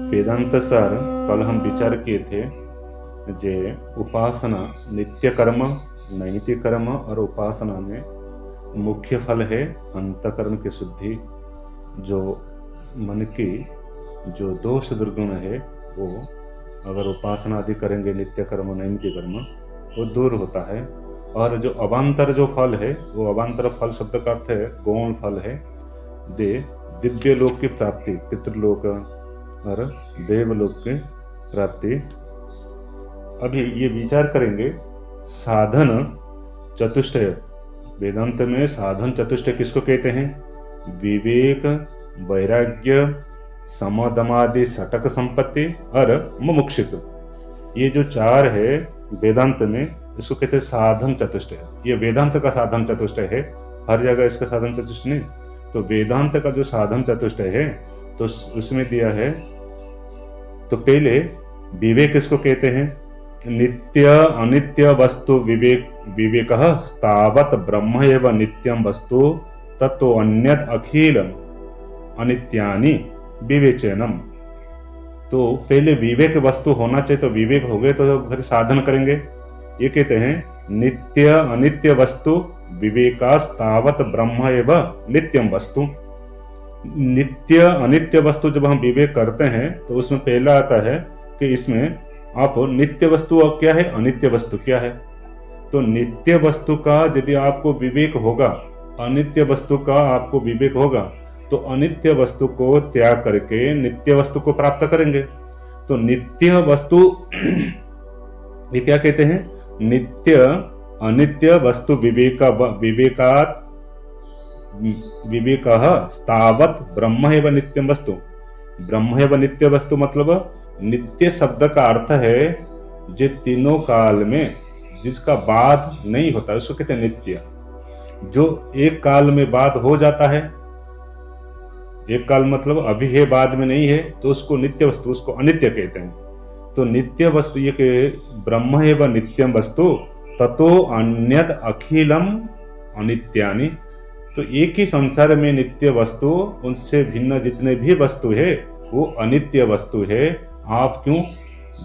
वेदांत सार कल हम विचार किए थे जे उपासना नित्य कर्म नैमित्य कर्म और उपासना में मुख्य फल है अंतकरण की शुद्धि। जो मन की जो दोष दुर्गुण है वो अगर उपासना आदि करेंगे नित्य कर्म नैमित्य कर्म वो दूर होता है। और जो अवान्तर जो फल है वो अवान्तर फल शब्द का अर्थ है गौण फल है दे दिव्य लोक की प्राप्ति, पितृलोक और देवलोक की प्राप्ति। अभी ये विचार करेंगे साधन चतुष्टय। वेदांत में साधन चतुष्टय किसको कहते हैं? विवेक, वैराग्य, समदमादि षटक संपत्ति और मुमुक्षुत्व। ये जो चार है वेदांत में इसको कहते हैं साधन चतुष्टय। ये वेदांत का साधन चतुष्टय है, हर जगह इसका साधन चतुष्टय नहीं। तो वेदांत का जो साधन चतुष्टय है तो उसमें दिया है, तो पहले विवेक किसको कहते हैं? नित्य अनित्य वस्तु विवेक। विवेकः तावत् ब्रह्म एव नित्यं वस्तु ततो अन्यत् अखिलम् अनित्यानि विवेचनम। तो पहले विवेक वस्तु होना चाहिए, तो विवेक हो गए तो फिर साधन करेंगे। ये कहते हैं नित्य अनित्य वस्तु विवेकास्तावत् ब्रह्म एव नित्यम वस्तु। नित्य अनित्य वस्तु जब हम विवेक करते हैं तो उसमें पहला आता है कि इसमें आप नित्य वस्तु क्या है, अनित्य वस्तु क्या है। तो नित्य वस्तु का यदि आपको विवेक होगा, अनित्य वस्तु का आपको विवेक होगा, तो अनित्य वस्तु को त्याग करके नित्य वस्तु को प्राप्त करेंगे। तो नित्य वस्तु ये क्या कहते हैं? नित्य अनित्य वस्तु विवेकात् विवेकः स्थावत् ब्रह्म एव नित्यम वस्तु। ब्रह्म एव नित्य वस्तु मतलब नित्य शब्द का अर्थ है जो तीनों काल में जिसका बाद नहीं होता उसको कहते हैं नित्य। जो एक काल में बाद हो जाता है, एक काल मतलब अभी है बाद में नहीं है, तो उसको नित्य वस्तु, उसको अनित्य कहते हैं। तो नित्य वस्तु ये कि ब्रह्म एव नित्यम वस्तु ततो अन्यद अखिलम अनित्यानि। तो एक ही संसार में नित्य वस्तु, उनसे भिन्न जितने भी वस्तु है वो अनित्य वस्तु है। आप क्यों?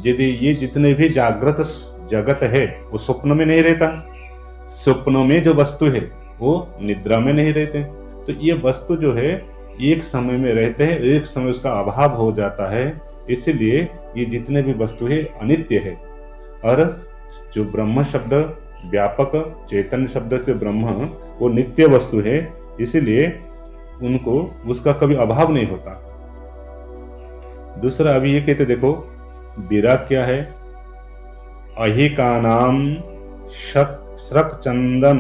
यदि ये जितने भी जागृत जगत है वो स्वप्न में नहीं रहता, स्वप्नों में जो वस्तु है वो निद्रा में नहीं रहते। तो ये वस्तु जो है एक समय में रहते हैं, एक समय उसका अभाव हो जाता है, इसलिए ये जितने भी वस्तु है अनित्य है। और जो ब्रह्म शब्द व्यापक चैतन्य शब्द से ब्रह्म वो नित्य वस्तु है, इसलिए उनको उसका कभी अभाव नहीं होता। दूसरा अभी ये कहते देखो विराग क्या है? अहिकानाम श्रक चंदन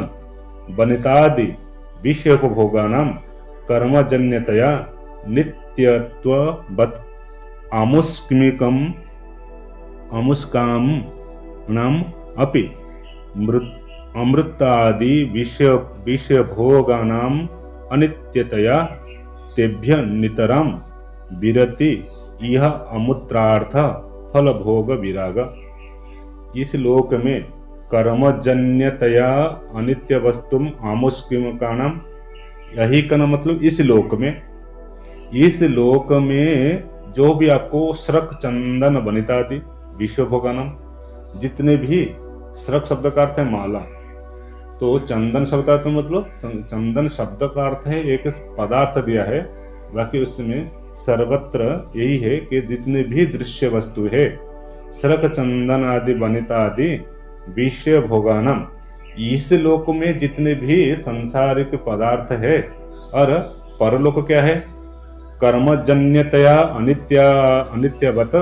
वनितादि विषयोपभोगानाम कर्मजन्यतया नित्यत्ववत् आमुष्काम अपि अमृतादि विषयभोगानाम अनित्यतया तेभ्य नितराम विरति यह अमूत्रार्थ फल भोग विराग। इस लोक में कर्मजन्यतया अनित्य वस्तुम आमुष्किमकाणम, यही का मतलब इस लोक में जो भी आपको श्रक चंदन वनितादि विश्वभोगानम, जितने भी श्रक शब्द का अर्थ है माला, तो चंदन शब्द का अर्थ मतलब चंदन शब्द का अर्थ है एक पदार्थ दिया है, बाकी उसमें सर्वत्र यही है कि जितने भी दृश्य वस्तु है श्रक चंदन आदि वनिता आदि विषय भोगानम, इस लोक में जितने भी सांसारिक पदार्थ है। और परलोक क्या है? कर्मजन्यतया अनित्यवत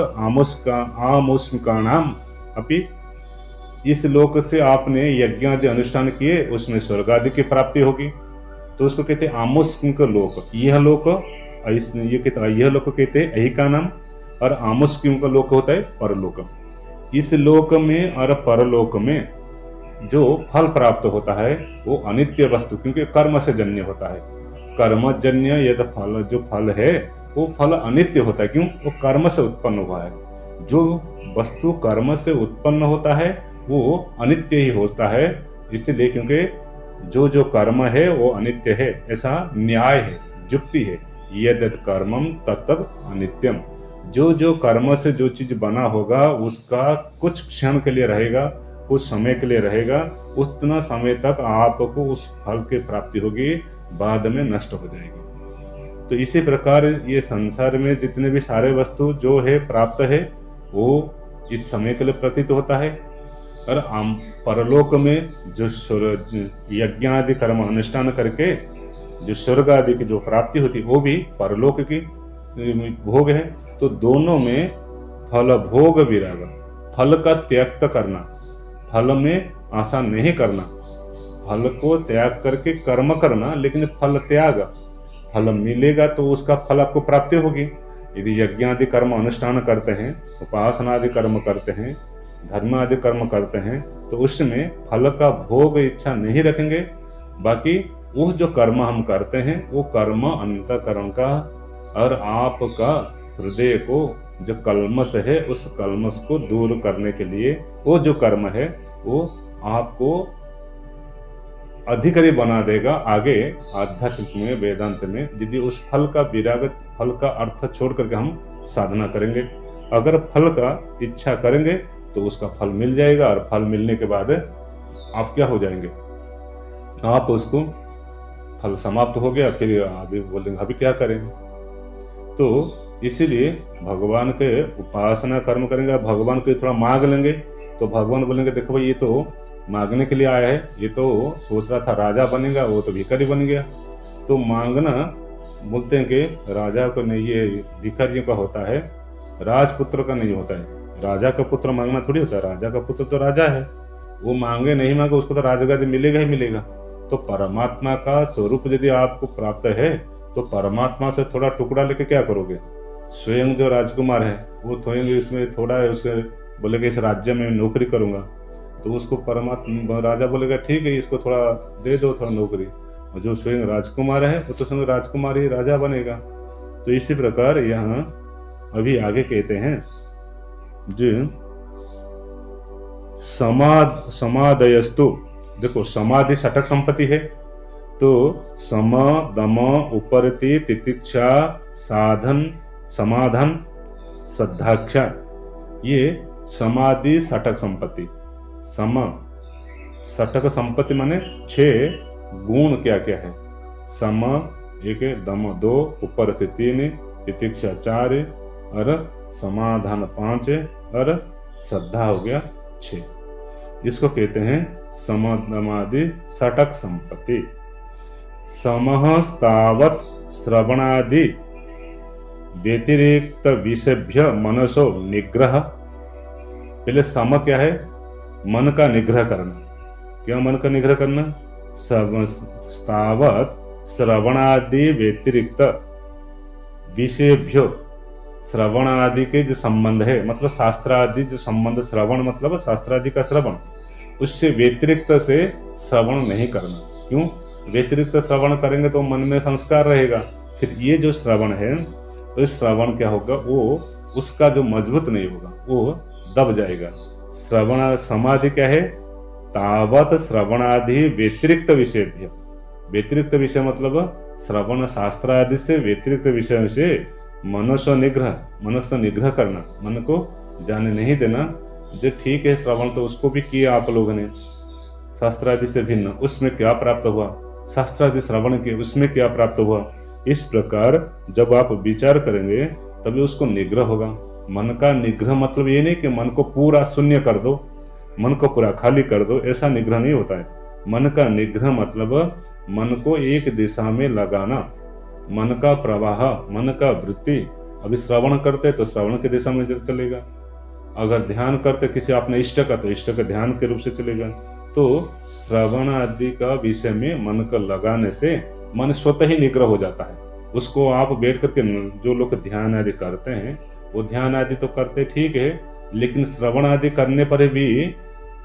आमुष्मिकाणाम अपि। इस लोक से आपने यज्ञ आदि अनुष्ठान किए, उसमें स्वर्ग आदि की प्राप्ति होगी, तो उसको कहते हैं आमुष्मिक लोक। यह लोक यह लोक कहते हैं अहिका नाम, और आमुष्मिक लोक होता है परलोक। इस लोक में और परलोक में जो फल प्राप्त होता है वो अनित्य वस्तु, क्योंकि कर्म से जन्य होता है। कर्मजन्य यद फल जो फल है वो फल अनित्य होता है। क्यों? वो कर्म से उत्पन्न हुआ है। जो वस्तु कर्म से उत्पन्न होता है वो अनित्य ही होता है, इसलिए क्योंकि जो कर्म है वो अनित्य है, ऐसा न्याय है, युक्ति है। यद कर्मम तत्तद अनित्यम। जो जो कर्म से जो चीज बना होगा उसका कुछ क्षण के लिए रहेगा, कुछ समय के लिए रहेगा, उतना समय तक आपको उस फल की प्राप्ति होगी, बाद में नष्ट हो जाएगी। तो इसी प्रकार ये संसार में जितने भी सारे वस्तु जो है प्राप्त है वो इस समय के लिए प्रतीत होता है, और परलोक में जो यज्ञ आदि कर्म अनुष्ठान करके जो स्वर्ग आदि की जो प्राप्ति होती है वो भी परलोक की भोग है। तो दोनों में फल भोग विराग, फल का त्याग करना, फल में आशा नहीं करना, फल को त्याग करके कर्म करना, लेकिन फल त्याग, फल मिलेगा तो उसका फल आपको प्राप्ति होगी। यदि यज्ञ आदि कर्म अनुष्ठान करते हैं, उपासना आदि कर्म करते हैं, धर्म आदि कर्म करते हैं, तो उसमें फल का भोग इच्छा नहीं रखेंगे। बाकी वो जो कर्म हम करते हैं वो कर्म अंतःकरण का और आपका हृदय को जो कल्मश है उस कल्मश को दूर करने के लिए वो जो कर्म है वो आपको अधिकारी बना देगा आगे आध्यात्मिक में, वेदांत में। यदि उस फल का विराग, फल का अर्थ छोड़ करके हम साधना करेंगे, अगर फल का इच्छा करेंगे तो उसका फल मिल जाएगा, और फल मिलने के बाद आप क्या हो जाएंगे, आप उसको फल समाप्त हो गया, फिर अभी बोलेंगे अभी क्या करें। तो इसीलिए भगवान के उपासना कर्म करेंगे, भगवान को थोड़ा मांग लेंगे तो भगवान बोलेंगे देखो भाई ये तो मांगने के लिए आया है, ये तो सोच रहा था राजा बनेगा, वो तो भिखारी बन गया। तो मांगना बोलते हैं कि राजा को नहीं, ये भिखारियों का होता है, राजपुत्र का नहीं होता है। राजा का पुत्र मांगना थोड़ी होता है, राजा का पुत्र तो राजा है, वो मांगे नहीं मांगे उसको तो राजगादी मिलेगा ही मिलेगा। तो परमात्मा का स्वरूप यदि आपको प्राप्त है तो परमात्मा से थोड़ा टुकड़ा लेके क्या करोगे, स्वयं जो राजकुमार है वो स्वयं इसमें थोड़ा है, उसे बोलेगा इस राज्य में नौकरी करूंगा, तो उसको परमात्मा राजा बोलेगा ठीक है इसको थोड़ा दे दो थोड़ा नौकरी, और जो स्वयं राजकुमार है वो तो स्वयं राजकुमार ही राजा बनेगा। तो इसी प्रकार यहाँ अभी आगे कहते हैं जो समादयस्तु, देखो समाधि षटक संपत्ति है, तो सम दम उपरति तितिक्षा साधन समाधान श्रद्धाख्या, ये समाधि षटक संपत्ति। सम षटक संपत्ति माने 6 गुण क्या क्या है, सम 1, दम 2, उपरति 3, तितिक्षा 4 और समाधान 5 और श्रद्धा हो गया 6। इसको कहते हैं समदमादि षटक संपत्ति। समः स्तावत् श्रवणादि व्यतिरिक्त विषयभ्य मनसो निग्रह। पहले सम क्या है, मन का निग्रह करना। क्या मन का निग्रह करना, स्तावत् श्रवणादि व्यतिरिक्त विषयभ्यो, श्रवण आदि के जो संबंध है मतलब शास्त्र आदि जो संबंध, श्रवण मतलब शास्त्र आदि का श्रवण, उससे व्यतिरिक्त से श्रवण नहीं करना। क्यों, व्यतिरिक्त श्रवण करेंगे तो मन में संस्कार रहेगा, फिर ये जो श्रवण है तो इस श्रवण क्या होगा, वो उसका जो मजबूत नहीं होगा, वो दब जाएगा। श्रवण समाधि क्या है, तावत श्रवणादि व्यतिरिक्त विषय, व्यतिरिक्त विषय मतलब श्रवण शास्त्र आदि से व्यतिरिक्त विषय से मनुष्य निग्रह, मनुष्य निग्रह करना, मन को जाने नहीं देना। जो ठीक है श्रवण तो उसको भी किया आप लोगों ने, शास्त्र आदि से भिन्न, उसमें क्या प्राप्त हुआ, शास्त्र आदि श्रवण के उसमें क्या प्राप्त हुआ। इस प्रकार जब आप विचार करेंगे तभी उसको निग्रह होगा। मन का निग्रह मतलब ये नहीं कि मन को पूरा शून्य कर दो, मन को पूरा खाली कर दो, ऐसा निग्रह नहीं होता है। मन का निग्रह मतलब मन को एक दिशा में लगाना, मन का प्रवाह, मन का वृत्ति। अभी श्रवण करते तो श्रवण की दिशा में चलेगा, अगर ध्यान करते किसी अपने इष्ट का तो इष्ट का ध्यान के रूप से चलेगा। तो श्रवण आदि का विषय में मन को लगाने से मन स्वतः ही निग्रह हो जाता है। उसको आप बैठ करके, जो लोग ध्यान आदि करते हैं वो ध्यान आदि तो करते ठीक है, लेकिन श्रवण आदि करने पर भी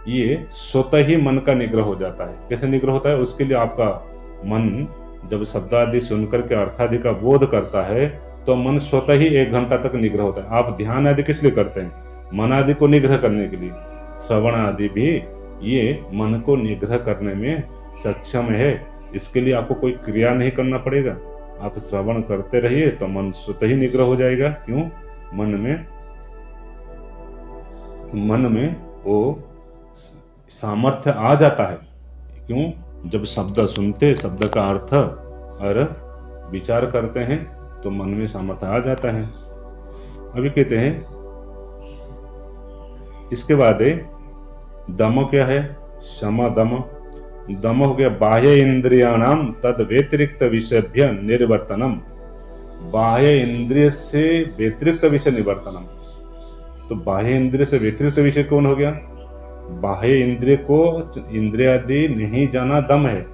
ये स्वतः ही मन का निग्रह हो जाता है। कैसे निग्रह होता है, उसके लिए आपका मन जब शब्द आदि सुनकर के अर्थ आदि का बोध करता है तो मन स्वतः ही 1 घंटा तक निग्रह होता है। आप ध्यान आदि किस लिए करते हैं, मन आदि को निग्रह करने के लिए। श्रवण आदि भी ये मन को निग्रह करने में सक्षम है, इसके लिए आपको कोई क्रिया नहीं करना पड़ेगा। आप श्रवण करते रहिए तो मन स्वतः ही निग्रह हो जाएगा। क्यों, मन में वो सामर्थ्य आ जाता है। क्यों? जब शब्द सुनते, शब्द का अर्थ और विचार करते हैं तो मन में सामर्थ्य आ जाता है। अभी कहते हैं इसके बाद दम क्या है? शम दम। दम हो गया बाह्य इंद्रियाणाम तद व्यतिरिक्त विषयभ्य निर्वर्तनम। बाह्य इंद्रिय से व्यतिरिक्त विषय निवर्तनम। तो बाह्य इंद्रिय से व्यतिरिक्त विषय कौन हो गया? बाह्य इंद्रिय को इंद्रियादि नहीं जाना दम है।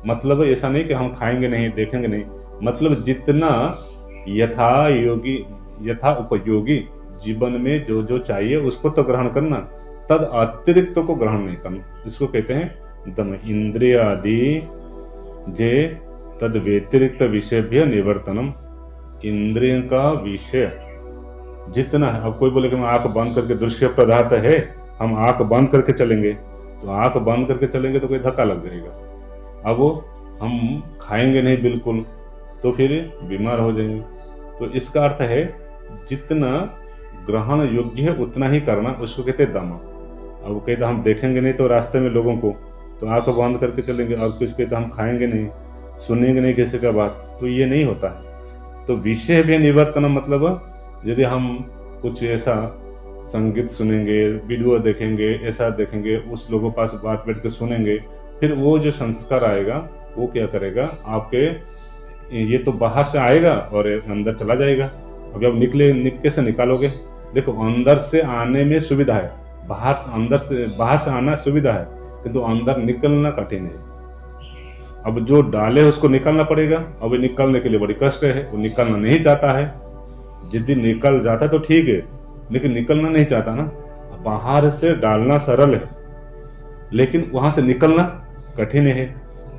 मतलब ऐसा नहीं कि हम खाएंगे नहीं, देखेंगे नहीं, मतलब जितना यथा उपयोगी जीवन में जो जो चाहिए उसको तो ग्रहण करना, तद अतिरिक्त को ग्रहण नहीं करना। इसको कहते हैं दम। इंद्रियादि जे तद व्यतिरिक्त विषयभ्य निवर्तनम। इंद्रिय का विषय जितना है। अब कोई बोले कि मैं आंख बंद करके, दृश्य पदार्थ है, हम आंख बंद करके चलेंगे, तो आंख बंद करके चलेंगे तो कोई धक्का लग जाएगा। अब वो हम खाएंगे नहीं बिल्कुल तो फिर बीमार हो जाएंगे। तो इसका अर्थ है जितना ग्रहण योग्य है उतना ही करना, उसको कहते हैं दम। अब कहते हम देखेंगे नहीं तो रास्ते में लोगों को, तो आंख बंद करके चलेंगे। और कुछ कहते हम खाएंगे नहीं, सुनेंगे नहीं किसी का बात, तो ये नहीं होता है। तो विषय भी निवर्तन मतलब यदि हम कुछ ऐसा संगीत सुनेंगे, वीडियो देखेंगे, ऐसा देखेंगे, उस लोगों पास बात बैठ के सुनेंगे, फिर वो जो संस्कार आएगा वो क्या करेगा, आपके ये तो बाहर से आएगा और अंदर चला जाएगा। अभी आप कैसे निकालोगे? देखो, अंदर से आने में सुविधा है, बाहर से आना सुविधा है, किंतु अंदर निकलना कठिन है। अब जो डाले उसको निकालना पड़ेगा। अब निकलने के लिए बड़ी कष्ट है, वो निकलना नहीं चाहता है। यदि निकल जाता तो ठीक है, लेकिन निकलना नहीं चाहता ना। बाहर से डालना सरल है, लेकिन वहां से निकलना कठिन है।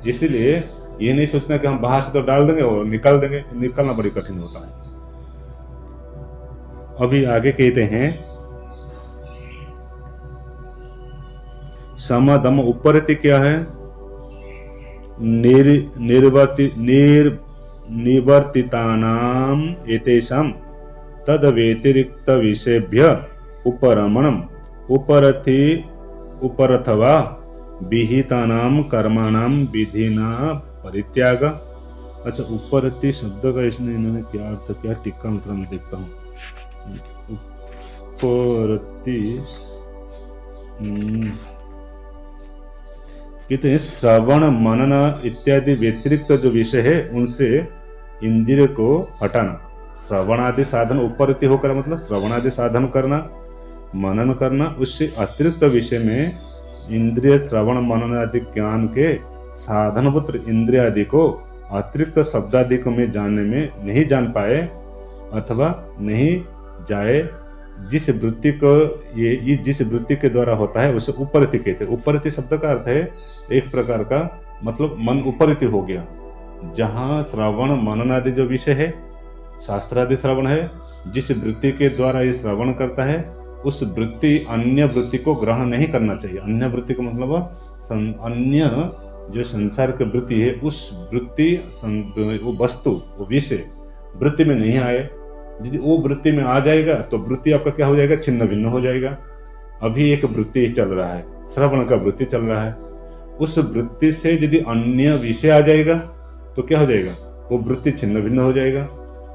इसीलिए ये नहीं सोचना कि हम बाहर से तो डाल देंगे और निकाल देंगे, निकलना बड़ी कठिन होता है। अभी आगे कहते हैं समादम उपरति क्या है? निवर्तितानाम एतेषाम तद व्यतिरिक्त विषयभ्य उपरमणम उपरथवा विहितानाम कर्माणाम विधिना परित्याग। अच्छा, उपरति शब्द का इसमें इन्होंने क्या अर्थ किया? टिक्का मतलब मैं देखता हूँ। उपरति कहते हैं श्रवण मनन इत्यादि व्यतिरिक्त जो विषय है उनसे इंद्रिय को हटाना। श्रवण आदि साधन उपरति होकर मतलब श्रवण आदि साधन करना, मनन करना, उससे अतिरिक्त विषय में इंद्रिय श्रवण मनन आदि ज्ञान के साधनपुत्र इंद्रिय आदि को अतिरिक्त शब्दादि को में जानने में नहीं जान पाए अथवा नहीं जाए, जिस वृत्ति को ये जिस वृत्ति के द्वारा होता है उसे उपरति कहते हैं। उपरति शब्द का अर्थ है एक प्रकार का मतलब मन उपरति हो गया। जहाँ श्रवण मनन आदि जो विषय है, शास्त्र आदि श्रवण है, जिस वृत्ति के द्वारा ये श्रवण करता है उस वृत्ति अन्य वृत्ति को ग्रहण नहीं करना चाहिए। अन्य वृत्ति को मतलब अन्य जो संसार की वृत्ति है उस वृत्ति वो वस्तु वो विषय वृत्ति में नहीं आए। यदि वो वृत्ति में आ जाएगा तो वृत्ति आपका क्या हो जाएगा? छिन्न भिन्न हो जाएगा। अभी एक वृत्ति चल रहा है, श्रवण का वृत्ति चल रहा है, उस वृत्ति से यदि अन्य विषय आ जाएगा तो क्या हो जाएगा? वो वृत्ति छिन्न भिन्न हो जाएगा,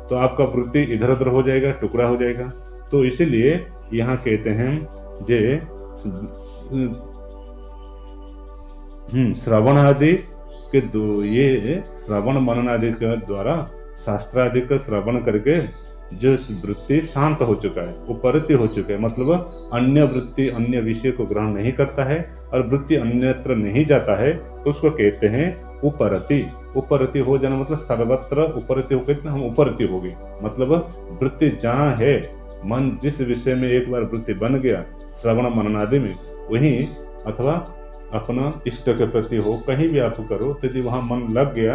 तो आपका वृत्ति इधर उधर हो जाएगा, टुकड़ा हो जाएगा। तो इसीलिए यहाँ कहते हैं जे श्रवण आदि के ये श्रवण मनन आदि के द्वारा शास्त्र आदि का श्रवण करके जो वृत्ति शांत हो चुका है, उपरति हो चुका है, मतलब अन्य वृत्ति अन्य विषय को ग्रहण नहीं करता है और वृत्ति अन्यत्र नहीं जाता है, तो उसको कहते हैं उपरति। उपरति हो जाना मतलब सर्वत्र उपरति हो गए, हम उपरति हो गए, मतलब वृत्ति जहाँ है, मन जिस विषय में एक बार वृत्ति बन गया श्रवण मनन आदि में, वहीं अथवा अपना इष्ट के प्रति हो, कहीं भी आप करो, तो यदि वहां मन लग गया,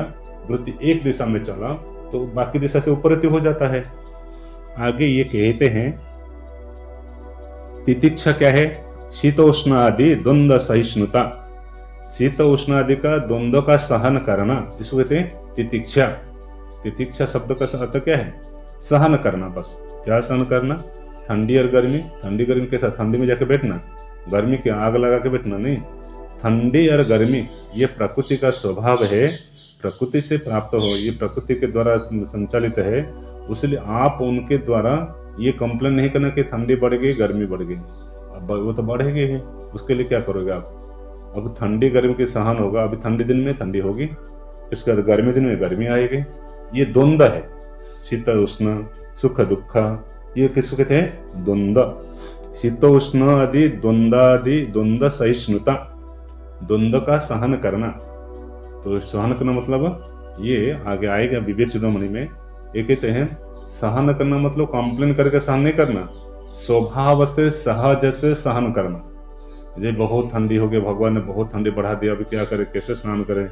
वृत्ति एक दिशा में चला तो बाकी दिशा से उपरति हो जाता है। आगे ये कहते हैं तितिक्षा क्या है? शीतोष्ण आदि द्वंद्व सहिष्णुता। शीत उष्ण आदि का द्वंद्व का सहन करना, इसको कहते हैं तितिक्षा। तितिक्षा शब्द का अर्थ क्या है? सहन करना, बस क्या सहन करना? ठंडी और गर्मी। ठंडी गर्मी कैसा? ठंडी में जाके बैठना, गर्मी की आग लगा के बैठना नहीं। ठंडी और गर्मी ये प्रकृति का स्वभाव है, प्रकृति से प्राप्त हो, ये प्रकृति के द्वारा संचालित है। इसलिए आप उनके द्वारा ये कंप्लेन नहीं करना कि ठंडी बढ़ गई, गर्मी बढ़ गई। अब वो तो बढ़ेगी ही, उसके लिए क्या करोगे आप? अब ठंडी गर्मी के सहन होगा, अभी ठंडी दिन में ठंडी होगी, इसके बाद गर्मी दिन में गर्मी आएगी। ये द्वंद्व है, शीत उष्ण, सुख दुख, ये किसको कहते हैं? द्वंद्व। शीत उष्ण आदि द्वंद्वादि, द्वंद्व सहिष्णुता, द्वंद्व का सहन करना। तो सहन करना मतलब ये आगे आएगा विवेक चूड़ामणि में। ये कहते हैं सहन करना मतलब कंप्लेन करके सहन नहीं करना, स्वभाव से सहज से सहन करना। ये बहुत ठंडी हो गई, भगवान ने बहुत ठंडी बढ़ा दिया, अभी क्या करे, कैसे स्नान करें,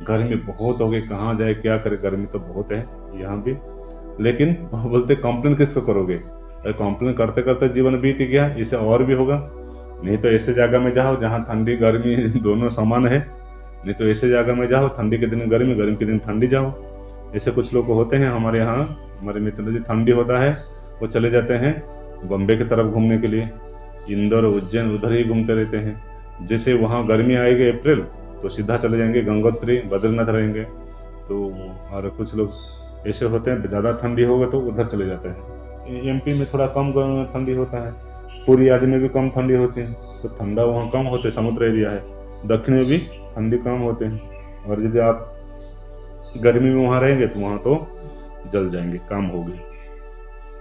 गर्मी बहुत हो गई, कहाँ जाए, क्या करे, गर्मी तो बहुत है यहाँ भी। लेकिन बोलते कंप्लेन किसको करोगे? कंप्लेन करते करते जीवन बीत गया, इससे और भी होगा। नहीं तो ऐसे जगह में जाओ जहाँ ठंडी गर्मी दोनों समान है, नहीं तो ऐसे जगह में जाओ ठंडी के दिन गर्मी, गर्मी के दिन ठंडी जाओ। ऐसे कुछ लोग होते हैं हमारे यहाँ, हमारे मित्र जी, ठंडी होता है वो चले जाते हैं बम्बे की तरफ घूमने के लिए, इंदौर उज्जैन उधर ही घूमते रहते हैं। जैसे वहाँ गर्मी आएगी अप्रैल तो सीधा चले जाएंगे गंगोत्री, बद्रीनाथ रहेंगे। तो और कुछ लोग ऐसे होते हैं ज़्यादा ठंडी होगा तो उधर चले जाते हैं। एमपी में थोड़ा कम ठंडी होता है, पूरी आदि में भी कम ठंडी होती है, तो ठंडा वहाँ कम होते, समुद्र एरिया है। दक्षिण में भी ठंडी कम होते हैं, और यदि आप गर्मी में वहाँ रहेंगे तो वहाँ तो जल जाएंगे, कम होगी।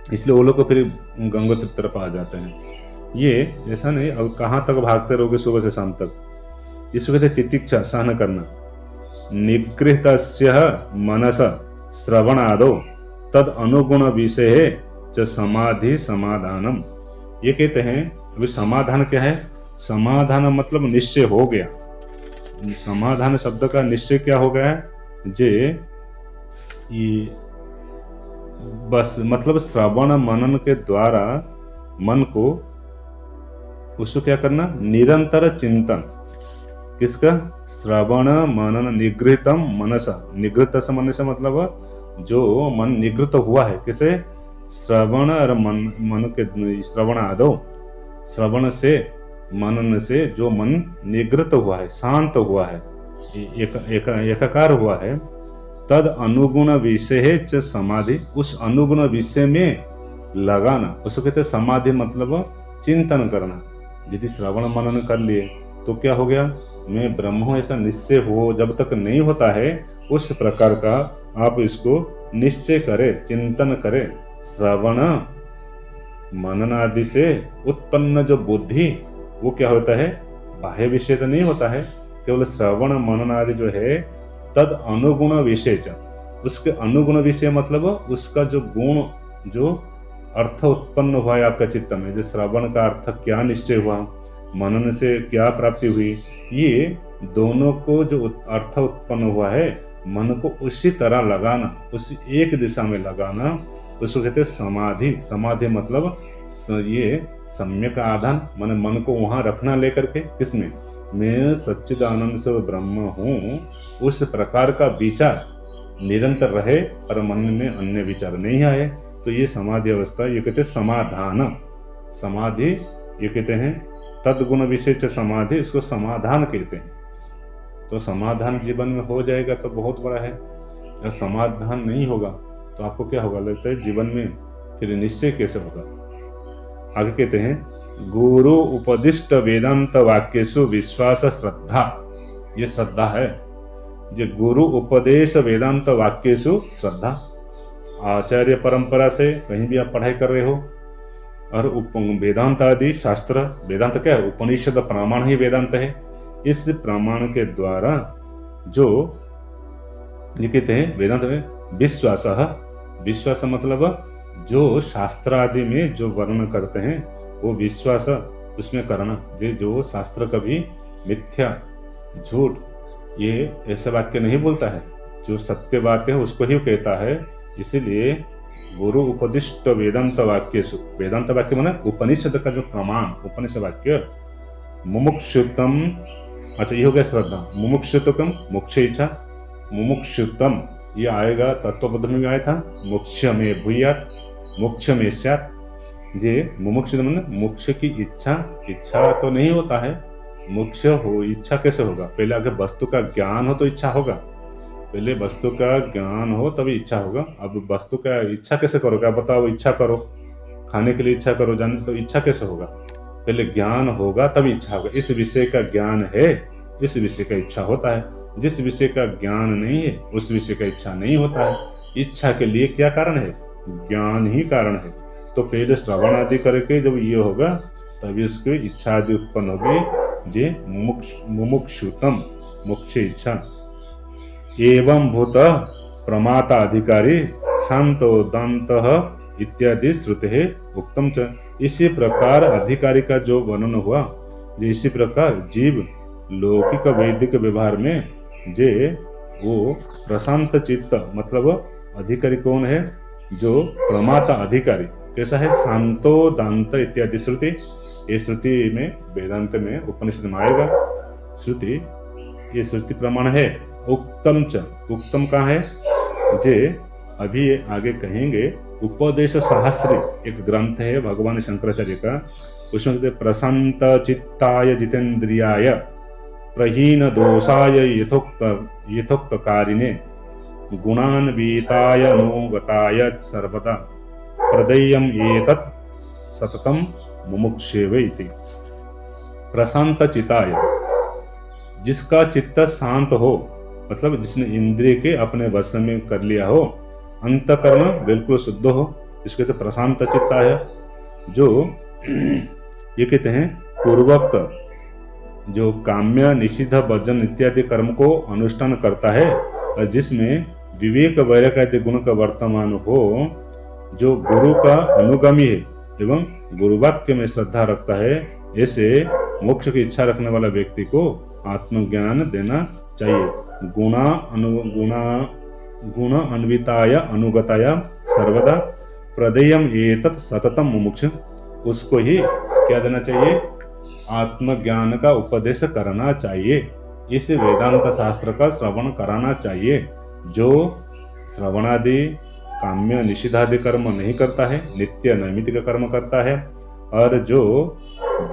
इसलिए वो लोग को फिर गंगोत्री तरफ आ जाते हैं। ये ऐसा नहीं, अब कहाँ तक भागते रहोगे सुबह से शाम तक। इसको कहते तितिक्षा, सहन करना। निगृहीतस्य मनस श्रवण आदो तद अनुगुण विषय च समाधि समाधानम। ये कहते हैं अभी समाधान क्या है? समाधान मतलब निश्चय हो गया। समाधान शब्द का निश्चय क्या हो गया है? ये बस मतलब श्रवण मनन के द्वारा मन को, उसको क्या करना? निरंतर चिंतन। किसका? श्रवण मनन निगृहीतम मनसा। निगृहीत से मन से मतलब जो मन निगृत हुआ है, किसे? श्रवण और मन के श्रवण आदो, श्रवण से मनन से जो मन निगृत हुआ है, शांत हुआ है, एकाकार हुआ है, तद अनुगुण विषय च समाधि, उस अनुगुण विषय में लगाना, उसको कहते हैं समाधि। मतलब चिंतन करना। यदि श्रवण मनन कर लिए तो क्या हो गया? मैं ब्रह्म हूं ऐसा निश्चय हो, जब तक नहीं होता है उस प्रकार का आप इसको निश्चय करें, चिंतन करें। श्रवण मनन आदि से उत्पन्न जो बुद्धि, वो क्या होता है? बाह्य विषय तो नहीं होता है, केवल श्रवण मनन आदि जो है तद अनुगुण विषय, उसके अनुगुण विषय मतलब उसका जो गुण, जो अर्थ उत्पन्न हुआ है आपका चित्त में, जो श्रवण का अर्थ क्या निश्चय हुआ, मनन से क्या प्राप्ति हुई, ये दोनों को जो अर्थ उत्पन्न हुआ है मन को उसी तरह लगाना, उसी एक दिशा में लगाना, उसको कहते हैं समाधि। समाधि मतलब ये सम्यक आधान, मन को वहां रखना लेकर के, किसमें? मैं सच्चिदानंद से ब्रह्म हूँ, उस प्रकार का विचार निरंतर रहे और मन में अन्य विचार नहीं आए, तो ये समाधि अवस्था, ये कहते हैं समाधान। समाधि ये कहते हैं तद्गुण विशेष समाधि, इसको समाधान कहते हैं। तो समाधान जीवन में हो जाएगा तो बहुत बड़ा है, अगर समाधान नहीं होगा तो आपको क्या होगा? लगता है जीवन में फिर निश्चय कैसे होगा? आगे कहते हैं गुरु उपदिष्ट वेदांत वाक्येषु विश्वास श्रद्धा। ये श्रद्धा है, जो गुरु उपदेश वेदांत वाक्येषु श्रद्धा। आचार्य परंपरा से कहीं भी आप पढ़ाई कर रहे हो, और वेदांत आदि शास्त्र, वेदांत क्या है? उपनिषद प्रमाण ही वेदांत है। इस प्रमाण के द्वारा जो ये कहते हैं वेदांत में विश्वास, विश्वास मतलब जो शास्त्र आदि में जो वर्णन करते हैं वो विश्वास उसमें करना। जो शास्त्र कभी मिथ्या, झूठ, ये ऐसे वाक्य नहीं बोलता है, जो सत्य बात है उसको ही कहता है। इसीलिए गुरु उपदिष्ट वेदांत वाक्य, वेदांत वाक्य माने उपनिषद का जो प्रमाण, उपनिषद वाक्य। मुमुक्षुतम, अच्छा ये हो गया श्रद्धा। मुमुक्षुतम, मोक्ष इच्छा। मुमुक्षुतम ये आएगा तत्वबोध में आया था, मोक्ष में भूयात, मोक्ष में स्यात्। जे मुमुक्ष मन मोक्ष की इच्छा तो नहीं होता है। मोक्ष हो इच्छा कैसे होगा? पहले अगर वस्तु का ज्ञान हो तो इच्छा होगा। पहले वस्तु का ज्ञान हो तभी इच्छा होगा। अब वस्तु का इच्छा कैसे करोगे? आप बताओ, इच्छा करो, खाने के लिए इच्छा करो, जाने तो इच्छा कैसे होगा? पहले ज्ञान होगा तभी इच्छा होगा। इस विषय का ज्ञान है, इस विषय का इच्छा होता है। जिस विषय का ज्ञान नहीं है उस विषय का इच्छा नहीं होता है। इच्छा के लिए क्या कारण है? ज्ञान ही कारण है। तो पहले श्रवण आदि करके जब ये होगा तभी उसकी इच्छा आदि उत्पन्न होगी। जे मुमुक्षुतम मोक्ष इच्छा। एवं भूत प्रमाता अधिकारी शांतो दंतः इत्यादि श्रुते उक्तम च। इसी प्रकार अधिकारी का जो वर्णन हुआ, इसी प्रकार जीव लौकिक वैदिक व्यवहार में जे वो प्रशांत चित्त, मतलब अधिकारी कौन है? जो प्रमाता अधिकारी कैसा है? शांतो दांत इत्यादि श्रुति। ये श्रुति में वेदांत में उपनिषद में आएगा। श्रुति ये श्रुति प्रमाण है। उक्तम च, उक्तम कहाँ है? जे अभी आगे कहेंगे। उपदेश शास्त्री एक ग्रंथ है भगवान शंकराचार्य का, उसमें कहते प्रशांत चित्ताय जितेंद्रियाय प्रहीन दोषाय यथोक्तकारिणे गुणान्विताय अनुगताय सर्वदा प्रदेयम् एतत् सततम मुमुक्षेवे इति। प्रशांत चित्ताय, जिसका चित्त शांत हो, मतलब जिसने इंद्रिय के अपने वश में कर लिया हो, अंतकरण बिल्कुल शुद्ध हो, इसके तो प्रशांत चित्ता है। जो ये कहते हैं पूर्वोक्त जो काम्य निषिद्ध भजन इत्यादि कर्म को अनुष्ठान करता है और जिसमें विवेक वैराग्य आदि गुण का वर्तमान हो, जो गुरु का अनुगामी है एवं गुरुवाक्य में श्रद्धा रखता है, ऐसे मोक्ष की इच्छा रखने वाला व्यक्ति को आत्मज्ञान देना चाहिए। गुण अन्विताय अनुगताय सर्वदा प्रदेयम् एतत् सततम मुमुक्ष। उसको ही क्या देना चाहिए? आत्मज्ञान का उपदेश करना चाहिए। इस वेदांत शास्त्र का श्रवण कराना चाहिए। जो श्रवणादि काम्य निषिद्धादि कर्म नहीं करता है, नित्य नैमित्तिक कर्म करता है, और जो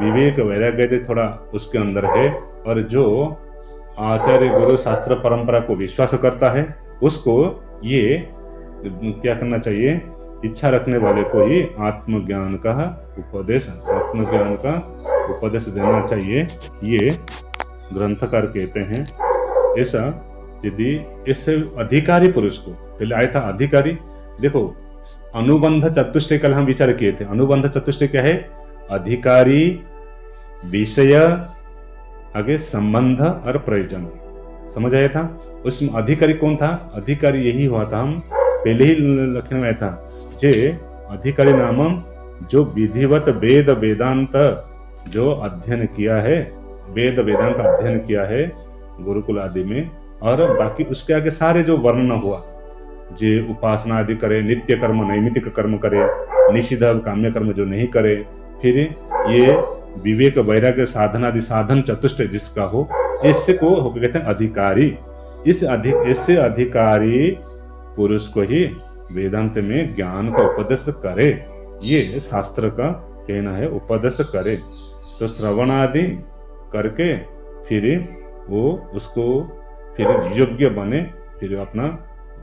विवेक वैराग्य थोड़ा उसके अंदर है, और जो आचार्य गुरु शास्त्र परंपरा को विश्वास करता है, उसको ये क्या करना चाहिए? इच्छा रखने वाले को ही आत्मज्ञान का उपदेश देना चाहिए। ये ग्रंथकार कहते हैं। ऐसा यदि इस अधिकारी पुरुष को, पहले आया था अधिकारी, देखो अनुबंध चतुष्टय कल हम विचार किए थे। अनुबंध चतुष्टय क्या है? अधिकारी, विषय, आगे संबंध और प्रयोजन, समझ आया था। उसमें अधिकारी कौन था? अधिकारी यही हुआ था, हम पहले ही लिखने में आया था। जे अधिकारी नाम जो विधिवत वेद वेदांत जो अध्ययन किया है, वेद वेदांत का अध्ययन किया है गुरुकुल आदि में, और बाकी उसके आगे सारे जो वर्णन हुआ, जे उपासना आदि करे, नित्य कर्म नैमित्तिक कर्म करे, निषिद्ध काम्य कर्म जो नहीं करे, फिर ये विवेक वैराग्य साधना आदि साधन चतुष्टय जिसका हो, इससे को कहते हैं अधिकारी। इससे अधिकारी पुरुष को ही वेदांत में ज्ञान का उपदेश करे, ये शास्त्र का कहना है, उपदेश करे। तो श्रवण आदि करके फिर वो उसको फिर योग्य बने, फिर अपना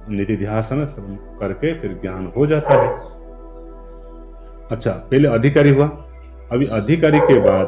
निधिध्यासन करके फिर ज्ञान हो जाता है। अच्छा, पहले अधिकारी हुआ, अभी अधिकारी के बाद